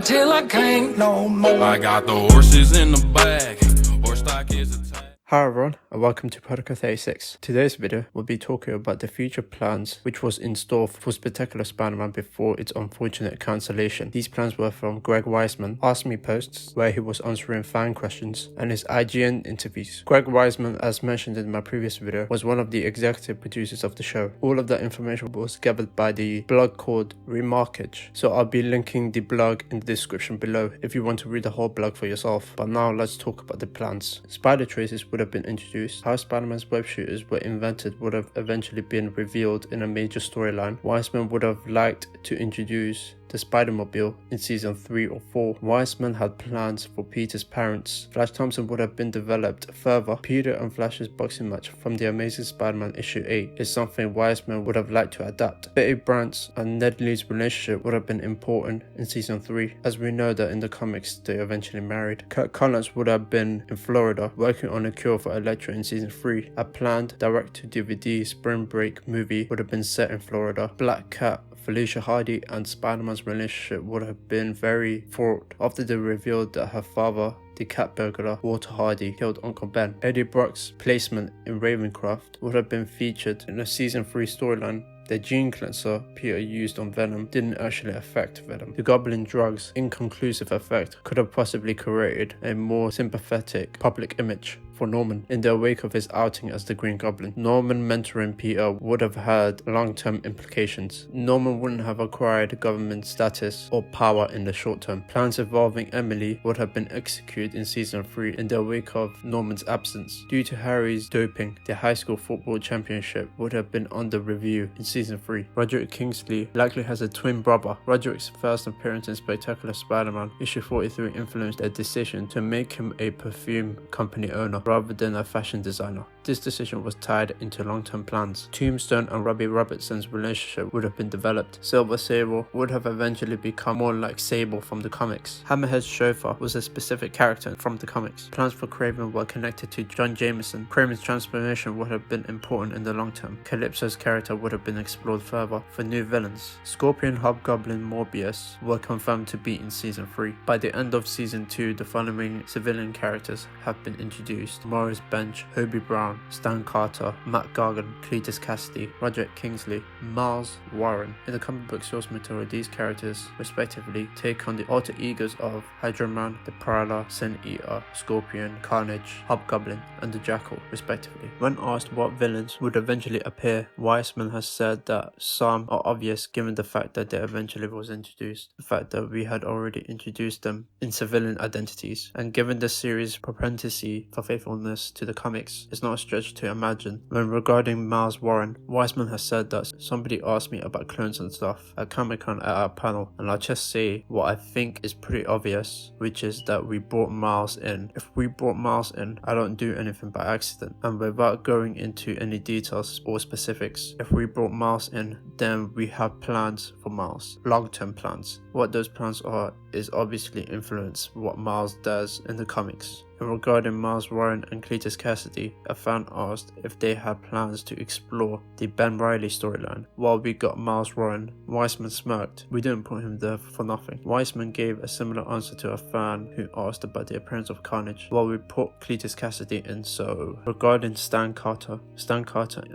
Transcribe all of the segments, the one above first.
till I can't no more. I got the horses in the bag. Horse stock is a tag. Hi everyone and welcome to Podcast 36. Today's video will be talking about the future plans which was in store for spectacular Spider-Man before its unfortunate cancellation. These plans were from Greg Weisman, Ask Me posts where he was answering fan questions, and his IGN interviews. Greg Weisman, as mentioned in my previous video, was one of the executive producers of the show. All of that information was gathered by the blog called Remarkage, so I'll be linking the blog in the description below if you want to read the whole blog for yourself. But now let's talk about the plans. Spider traces would have been introduced. How Spider-Man's web shooters were invented would have eventually been revealed in a major storyline. Weisman would have liked to introduce the Spider-Mobile in season 3 or 4. Weisman had plans for Peter's parents. Flash Thompson would have been developed further. Peter and Flash's boxing match from The Amazing Spider-Man issue 8 is something Weisman would have liked to adapt. Betty Brant's and Ned Lee's relationship would have been important in season 3, as we know that in the comics they eventually married. Kirk Collins would have been in Florida working on a cure for Elektra in season 3. A planned direct-to-DVD spring break movie would have been set in Florida. Black Cat, Felicia Hardy and Spider-Man's relationship would have been very fraught after they revealed that her father, the cat burglar Walter Hardy, killed Uncle Ben. Eddie Brock's placement in Ravencroft would have been featured in a season 3 storyline. The gene cleanser Peter used on Venom didn't actually affect Venom. The Goblin drug's inconclusive effect could have possibly created a more sympathetic public image for Norman in the wake of his outing as the Green Goblin. Norman mentoring Peter would have had long-term implications. Norman wouldn't have acquired government status or power in the short term. Plans involving Emily would have been executed in season 3 in the wake of Norman's absence. Due to Harry's doping, the high school football championship would have been under review in season 3. Roderick Kingsley likely has a twin brother. Roderick's first appearance in Spectacular Spider-Man issue 43 influenced a decision to make him a perfume company owner rather than a fashion designer. This decision was tied into long-term plans. Tombstone and Robbie Robertson's relationship would have been developed. Silver Sable would have eventually become more like Sable from the comics. Hammerhead's chauffeur was a specific character from the comics. Plans for Kraven were connected to John Jameson. Kraven's transformation would have been important in the long term. Calypso's character would have been explored further for new villains. Scorpion, Hobgoblin, Morbius were confirmed to be in season 3. By the end of season 2, the following civilian characters have been introduced: Morris Bench, Hobie Brown, Stan Carter, Matt Gargan, Cletus Cassidy, Roderick Kingsley, Miles Warren. In the comic book source material, these characters respectively take on the alter egos of Hydro Man, the Prowler, Sin Eater, Scorpion, Carnage, Hobgoblin, and the Jackal, respectively. When asked what villains would eventually appear, Weisman has said that some are obvious given the fact that they eventually was introduced, the fact that we had already introduced them in civilian identities, and given the series' propensity for faithfulness to the comics, it's not a stretch to imagine. When regarding Miles Warren, Weisman has said that somebody asked me about clones and stuff at Comic-Con at our panel, and I'll just say what I think is pretty obvious, which is that we brought Miles in. If we brought Miles in, I don't do anything by accident, and without going into any details or specifics, if we brought Miles in, then we have plans for Miles, long-term plans. What those plans are is obviously influence what Miles does in the comics. And regarding Miles Warren and Cletus Cassidy, a fan asked if they had plans to explore the Ben Reilly storyline. While we got Miles Warren, Weisman smirked. We didn't put him there for nothing. Weisman gave a similar answer to a fan who asked about the appearance of Carnage, while we put Cletus Cassidy in. So regarding Stan Carter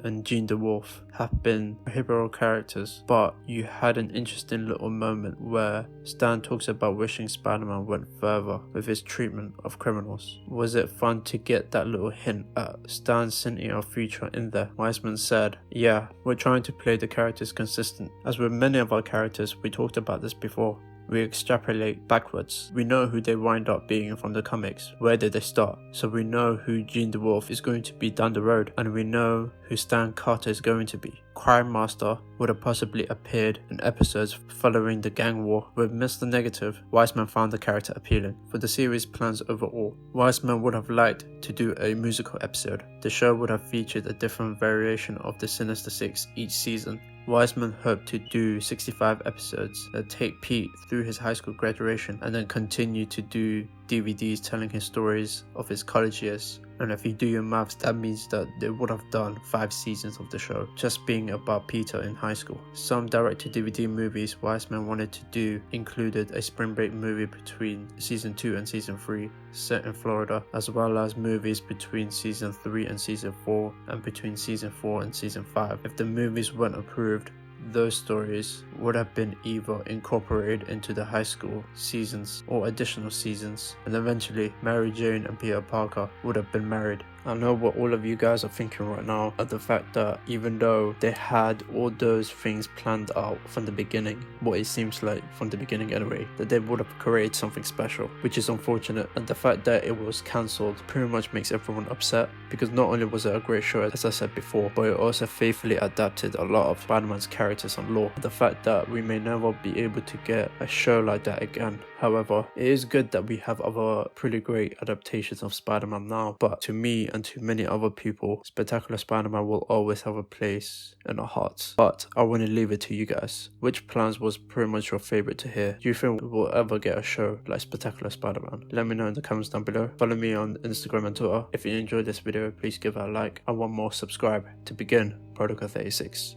and Jean DeWolf have been hero characters, but you had an interesting little moment where Stan talks about wishing Spider-Man went further with his treatment of criminals. Was it fun to get that little hint at Stan's Sin Eater future in there? Weisman said, "Yeah, we're trying to play the characters consistent. As with many of our characters, we talked about this before. We extrapolate backwards. We know who they wind up being from the comics. Where did they start? So we know who Jean DeWolf is going to be down the road, and we know who Stan Carter is going to be. Crime Master would have possibly appeared in episodes following the gang war. With Mr. Negative, Weisman found the character appealing. For the series plans overall, Weisman would have liked to do a musical episode. The show would have featured a different variation of the Sinister Six each season. Weisman hoped to do 65 episodes that take Pete through his high school graduation and then continue to do DVDs telling his stories of his college years. And if you do your maths, that means that they would have done 5 seasons of the show, just being about Peter in high school. Some direct-to-DVD movies Weisman wanted to do included a spring break movie between season 2 and season 3 set in Florida, as well as movies between season 3 and season 4 and between season 4 and season 5. If the movies weren't approved, those stories would have been either incorporated into the high school seasons or additional seasons, and eventually Mary Jane and Peter Parker would have been married. I know what all of you guys are thinking right now at the fact that even though they had all those things planned out from the beginning, what it seems like from the beginning anyway, that they would have created something special, which is unfortunate, and the fact that it was cancelled pretty much makes everyone upset, because not only was it a great show as I said before, but it also faithfully adapted a lot of Spider-Man's characters and lore. The fact that we may never be able to get a show like that again. However, it is good that we have other pretty great adaptations of Spider-Man now, but to me and to many other people, Spectacular Spider-Man will always have a place in our hearts. But I want to leave it to you guys. Which plans was pretty much your favorite to hear? Do you think we will ever get a show like Spectacular Spider-Man? Let me know in the comments down below. Follow me on Instagram and Twitter. If you enjoyed this video, please give it a like and one more subscribe to begin Protocol 36.